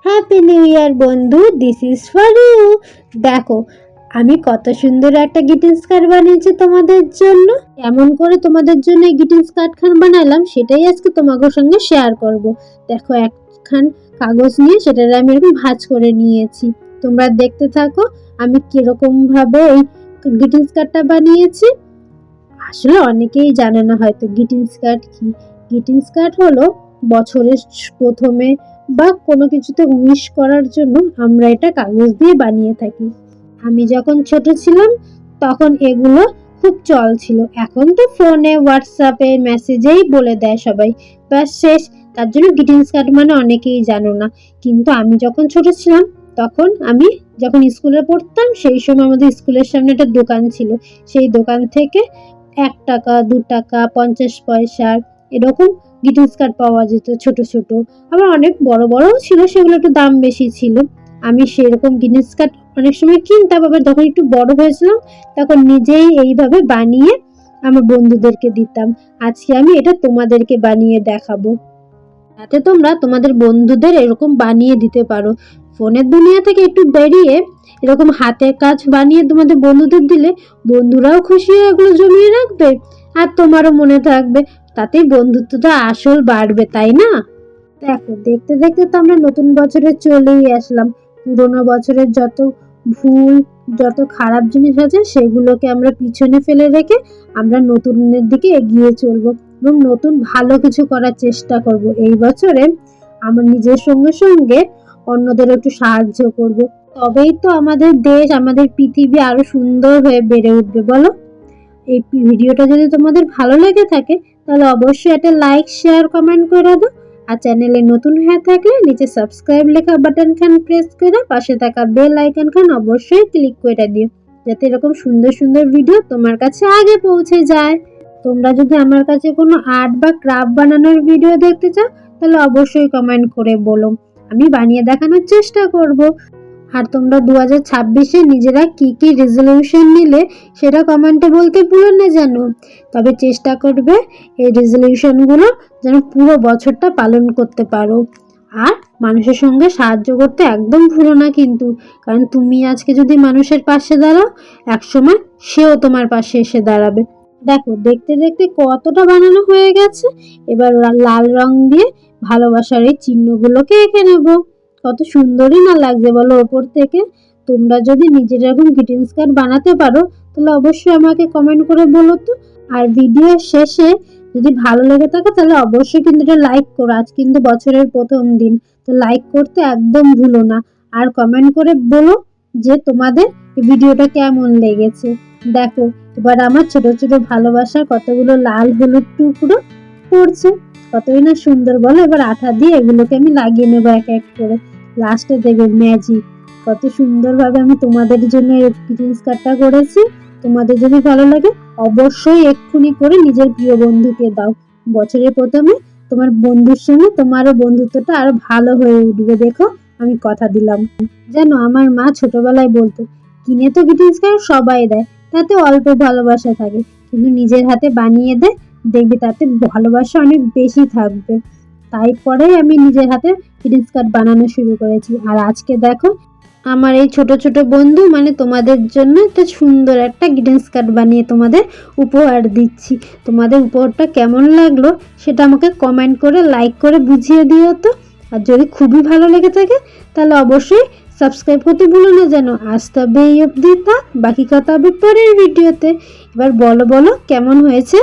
Happy new year বন্ধু, this is for you. দেখো আমি কত সুন্দর একটা গ্রিটিংস কার্ড বানিয়েছি তোমাদের জন্য। এমন করে তোমাদের জন্য এই গ্রিটিংস কার্ড খান বানালাম, সেটাই আজকে তোমাদের সঙ্গে শেয়ার করব। দেখো একখান কাগজ নিয়ে সেটার আমি এরকম ভাঁজ করে নিয়েছি। তোমরা দেখতে থাকো আমি কিরকম ভাবে এই গ্রিটিংস কার্ডটা বানিয়েছি। আসলে অনেকেই জানে না হয়তো গ্রিটিংস কার্ড কি। গ্রিটিংস কার্ড হলো বছরের প্রথমে বা কোনো কিছুতে উইশ করার জন্য আমরা এটা কাগজ দিয়ে বানিয়ে থাকি। আমি যখন ছোট ছিলাম তখন এগুলো খুব চল ছিল। এখন তো ফোনে হোয়াটসঅ্যাপে মেসেজেই বলে দেয় সবাই, ব্যাস শেষ। তার জন্য গ্রিটিংস কার্ড মানে অনেকেই জানো না। কিন্তু আমি যখন ছোট ছিলাম তখন আমি যখন স্কুলে পড়তাম সেই সময় আমাদের স্কুলের সামনে একটা দোকান ছিল। সেই দোকান থেকে 1 টাকা, 2 টাকা, 50 পয়সার এরকম গ্রিটিংস কার্ড পাওয়া যেত ছোট ছোট। আবার অনেক বড় বড়ও ছিল, সেগুলো একটু দাম বেশি ছিল। আমি সেরকম গ্রিটিংস কার্ড অনেক সময় কিনতাম, আবার যখন একটু বড় হয়েছিলাম তখন নিজেই এইভাবে বানিয়ে আমার বন্ধুদেরকে দিতাম। আজকে আমি এটা তোমাদেরকে বানিয়ে দেখাবো, যাতে তোমরা তোমাদের বন্ধুদের এরকম বানিয়ে দিতে পারো। ফোনের দুনিয়া থেকে একটু বেরিয়ে এরকম হাতের কাজ বানিয়ে তোমাদের বন্ধুদের দিলে বন্ধুরাও খুশি হয়ে এগুলো জমিয়ে রাখবে, আর তোমারও মনে থাকবে। তাতেই বন্ধুত্বটা আসল বাড়বে, তাই না? দেখো দেখতে দেখতে তো আমরা নতুন বছরে চলেই আসলাম। পুরোনো বছরের যত ভুল, যত খারাপ জিনিস আছে সেগুলোকে আমরা পিছনে ফেলে রেখে আমরা নতুনের দিকে এগিয়ে চলবো এবং নতুন ভালো কিছু করার চেষ্টা করব। এই বছরে আমার নিজের সঙ্গে সঙ্গে অন্যদের একটু সাহায্য করব। তবেই তো আমাদের দেশ, আমাদের পৃথিবী আরো সুন্দর হয়ে বেড়ে উঠবে, বলো? এই ভিডিওটা যদি তোমাদের ভালো লেগে থাকে তাহলে অবশ্যই একটা লাইক, শেয়ার, কমেন্ট করে দাও। আর চ্যানেলে নতুন হয়ে থাকলে নিচে সাবস্ক্রাইব লেখা বাটন খান প্রেস করে পাশে থাকা বেল আইকন খান অবশ্যই ক্লিক করে দিও, যাতে এরকম সুন্দর সুন্দর ভিডিও তোমার কাছে আগে পৌঁছে যায়। তোমরা যদি আমার কাছে কোনো আর্ট বা ক্রাফট বানানোর ভিডিও দেখতে চাও তাহলে অবশ্যই কমেন্ট করে বলো, আমি বানিয়ে দেখানোর চেষ্টা করব। আর তোমরা 2026-এ নিজেরা কি কি রেজলিউশন নিলে সেটা কমেন্টে বলতে ভুলো না যেন। তবে চেষ্টা করবে এই রেজলিউশনগুলো যেন পুরো বছরটা পালন করতে পারো। আর মানুষের সঙ্গে সাহায্য করতে একদম ভুলো না কিন্তু, কারণ তুমি আজকে যদি মানুষের পাশে দাঁড়াও একসময় সেও তোমার পাশে এসে দাঁড়াবে। দেখো দেখতে দেখতে কতটা বানানো হয়ে গেছে। এবার লাল রং দিয়ে ভালোবাসার এই চিহ্নগুলোকে এঁকে নেব। কত সুন্দরই না লাগছে বলো ওপর থেকে। তোমরা যদি নিজের এরকম গ্রিটিংস কার্ড বানাতে পারো তাহলে অবশ্যই আমাকে কমেন্ট করে বলো তো। আর ভিডিওর শেষে যদি ভালো লেগে থাকে তাহলে অবশ্যই কিন্তু এটা লাইক করো। আজ কিন্তু বছরের প্রথম দিন, তো লাইক করতে একদম ভুলো না। আর কমেন্ট করে বলো যে তোমাদের ভিডিওটা কেমন লেগেছে। দেখো এবার আমার ছোট ছোট ভালোবাসার কতগুলো লাল হলুদ টুকরো পড়ছে, কতই না সুন্দর বলো। এবার আঠা দিয়ে এগুলোকে আমি লাগিয়ে নেবো এক এক করে। লাস্টে দেখবে ম্যাজিক, কত সুন্দরভাবে আমি তোমাদের জন্য এই গ্রিটিংস কার্ডটা করেছি। তোমাদের যদি ভালো লাগে অবশ্যই এক্ষুনি করে নিজের প্রিয় বন্ধুকে দাও। বছরের প্রথমে তোমার বন্ধুর সঙ্গে তোমারও বন্ধুত্বটা আরো ভালো হয়ে উঠবে। দেখো আমি কথা দিলাম। যেন আমার মা ছোটবেলায় বলতো, কিনে তো গ্রিটিংস কার্ড সবাই দেয়, তাতে অল্প ভালোবাসা থাকে, কিন্তু নিজের হাতে বানিয়ে দেয় দেখবি তাতে ভালোবাসা অনেক বেশি থাকবে। তাই পরে আমি নিজের হাতে গ্রিটিংস কার্ড বানানো শুরু করেছি। আর আজকে দেখো আমার এই ছোট ছোট বন্ধু মানে তোমাদের জন্য একটা সুন্দর একটা গ্রিটিংস কার্ড বানিয়ে তোমাদের উপহার দিচ্ছি। তোমাদের উপহারটা কেমন লাগলো সেটা আমাকে কমেন্ট করে লাইক করে বুঝিয়ে দিও তো। আর যদি খুবই ভালো লেগে থাকে তাহলে অবশ্যই সাবস্ক্রাইব করতে ভুলো না যেন। আজ তবে এই অবধি, বাকি কথা হবে পরের ভিডিওতে। এবার বলো বলো কেমন হয়েছে।